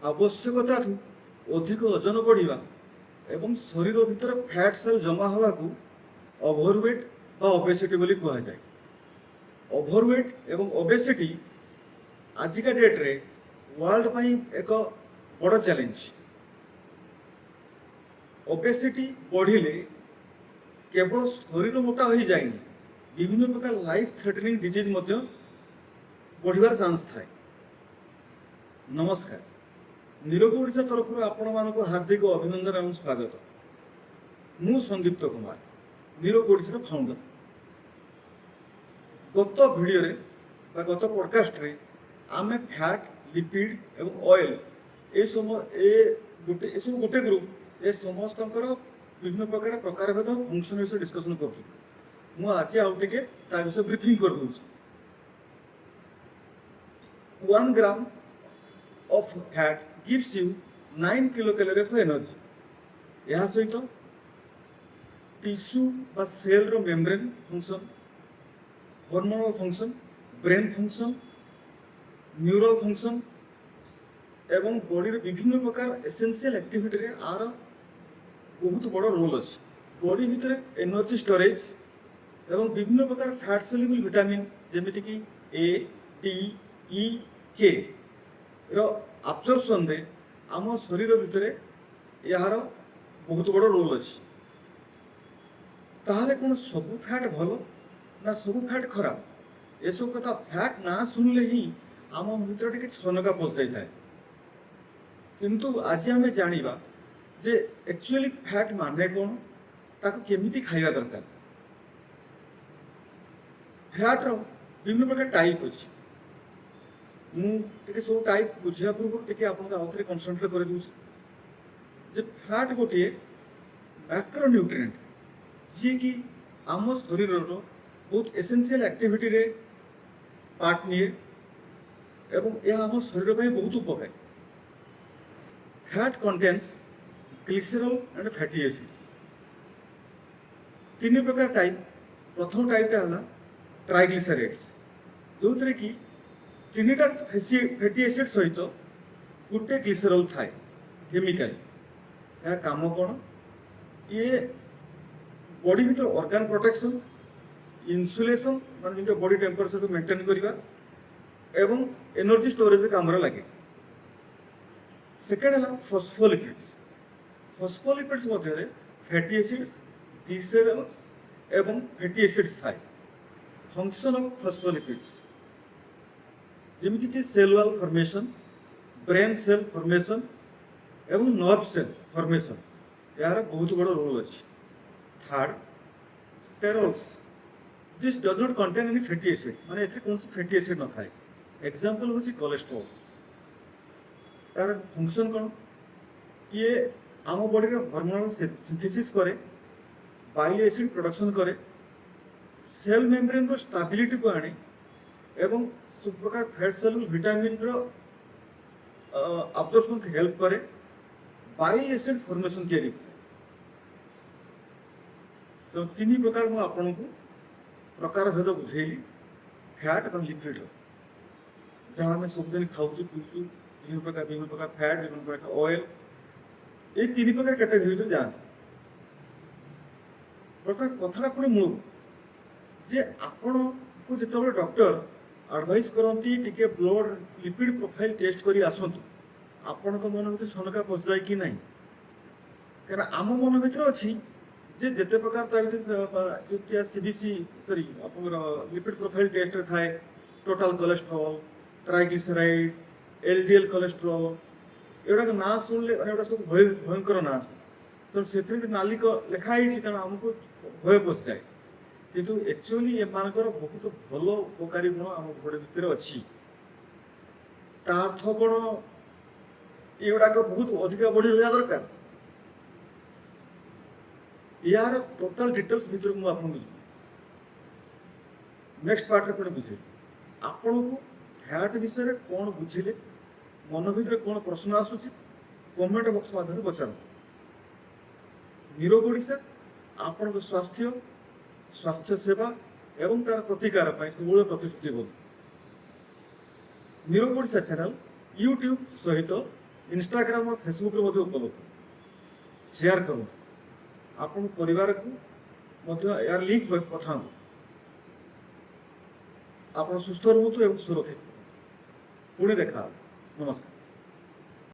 आवश्यकता अधिक ओजन बढ़िया एवं शरीर भितर फैट सेल जमा हवा को ओभरवेट बा ओबेसिटी बोली कहा जाए। ओभरवेट एवं ओबेसिटी आजिका डेट रे वर्ल्ड पाई एक बड़ चैलेंज। ओबेसिटी बढ़िले केवल शरीर मोटा हो जाएनी, विभिन्न प्रकार लाइफ थ्रेटनिंग डिजीज बढ़िबार चांस थाए। नमस्कार, निरोगी ओडिशा तरफ आपण मानक हार्दिक अभिनंदन एवं स्वागत। मु संदीप्त कुमार, निरोगी ओडिशा फाउंडर। गत वीडियो रे बा गत पॉडकास्ट रे आमे फैट, लिपिड एवं ऑयल ए सब गोटे ग्रुप ए समस्त विभिन्न प्रकार प्रकारभेद फंक्शन विषय डिस्कसन करथु। मु आज आउ टिके ता विषय ब्रीफिंग कर दूँ। 1 ग्राम of fat gives you 9 kilocalorie of energy. यह सहित टिश्यू बा सेल रो membrane function, hormonal function, brain function, neural function एवं बॉडी रे विभिन्न प्रकार एसेंशियल एक्टिविटी रे आर बहुत बड़ रोल अछि। बॉडी भितर एनर्जी स्टोरेज एवं विभिन्न प्रकार फैट सोल्यूबल विटामिन जेमिति कि ए, डी, ई, के अब्जर्पशन रे आम शरीर भितर यार बहुत बड़ रोल अच्छी। ताहले कौन सब फैट भल ना सब फैट खराब? ये सब कथा फैट ना सुनले ही आम भितर टिके छनका पस जाए। किंतु आज आम जानिबा जे एक्चुअली फैट माने कौन, ताको केमिति खाइबा दरकार। फैट रो विभिन्न प्रकार टाइप अछि। मुझे सब टाइप बुझा पूर्व आपरे कनसंट्रेट कर फैट गोटे मैक्रो न्यूट्रिएंट जी कि आम शरीर बहुत एसेंशियल एक्टिविटी रे पार्ट निए एवं यह आम शरीर में बहुत उपकारी। Fat contains glycerol and fatty acid. 3 प्रकार टाइप। प्रथम टाइपटा है ट्राइग्लिसराइड्स, जो थे कि 3टा फैटी एसिड सहित गोटे ग्लिसरॉल थाए केमिकल। यह काम कौन? ये बॉडी भीतर ऑर्गन प्रोटेक्शन, इन्सुलेशन मान जो बॉडी टेम्परेचर को मेंटेन करवा एवं एनर्जी स्टोरेज काम लगे। सेकेंड है फॉस्फोलिपिड्स। फॉस्फोलिपिड्स मध्य फैटी एसिड्स, ग्लिसरॉल्स एवं फैटी एसिड्स थाए। फंक्शन ऑफ फॉस्फोलिपिड्स जेमिति कि cell wall formation, brain cell formation एवं नर्व सेल फॉर्मेशन यार बहुत बड़ रोल अच्छी। Third sterols. This does not contain any fatty acid, माने एथे कौन सी फैटी एसिड न थाए। एग्जांपल होची कोलेस्ट्रॉल। यार फंक्शन कौन? ये आम बॉडी रे हार्मोनल सिंथेसिस करे, बाइल एसिड प्रोडक्शन करे, सेल मेम्ब्रेन रो स्टेबिलिटी को आने एवं सब प्रकार फैट सोल्यूबल विटामिन रो अब्जॉर्प्शन को हेल्प करे, बाइल एसिड फॉर्मेशन के लिए। तो 3 प्रकार मु आपन को प्रकार भेद बुझेली फैट और लिपिड। जहाँ में सब दिन खाऊ पीछू विभिन्न प्रकार फैट, विभिन्न प्रकार ऑयल, ये 3 प्रकार कैटेगरी तो जान प्रकार कथा पुणी मूल जे आपण को जिते डॉक्टर एडवाइस करती टिके ब्लड लिपिड प्रोफाइल टेस्ट करी आसतु। आपण मन भर शनका पस जाए कि नहीं, क्या आम मन भर अच्छी जे जिते प्रकार जो CBC sorry lipid profile test थाए total cholesterol, triglyceride, LDL cholesterol, एगुड़ा ना शुणिले एगुड़ा सब भयंकर ना तो से नाली लिखाई कारण आमको भय पस जाए। किंतु एक्चुअली एमानकर बहुत भल उपकारी गुण आम बॉडी भितर अच्छी। अर्थ कौन? युवाक बहुत अधिक बढ़ी रहा दरकार। यार टोटल डिटेल्स भीतर मुझे आपको नेक्स्ट पार्ट में बुझे। आपण को फैट विषय कौन बुझिले, मन भीतर कौन प्रश्न आसूची, कमेंट बॉक्स माध्यम पचार। निरोगी ओडिशा आपण स्वास्थ्य स्वास्थ्य सेवा एवं तार प्रतिकार सब प्रतिश्रुतिबद्ध। निरोगी ओडिशा चैनल यूट्यूब सहित ଇନଷ୍ଟାଗ୍ରାମ ଆଉ ଫେସବୁକରେ ମଧ୍ୟ ଉପଲବ୍ଧ। ସେୟାର କରନ୍ତୁ, ଆପଣଙ୍କ ପରିବାରକୁ ମଧ୍ୟ ଏହାର ଲିଙ୍କ ପଠାନ୍ତୁ। ଆପଣ ସୁସ୍ଥ ରୁହନ୍ତୁ ଏବଂ ସୁରକ୍ଷିତ। ପୁଣି ଦେଖା ହେବ। ନମସ୍କାର।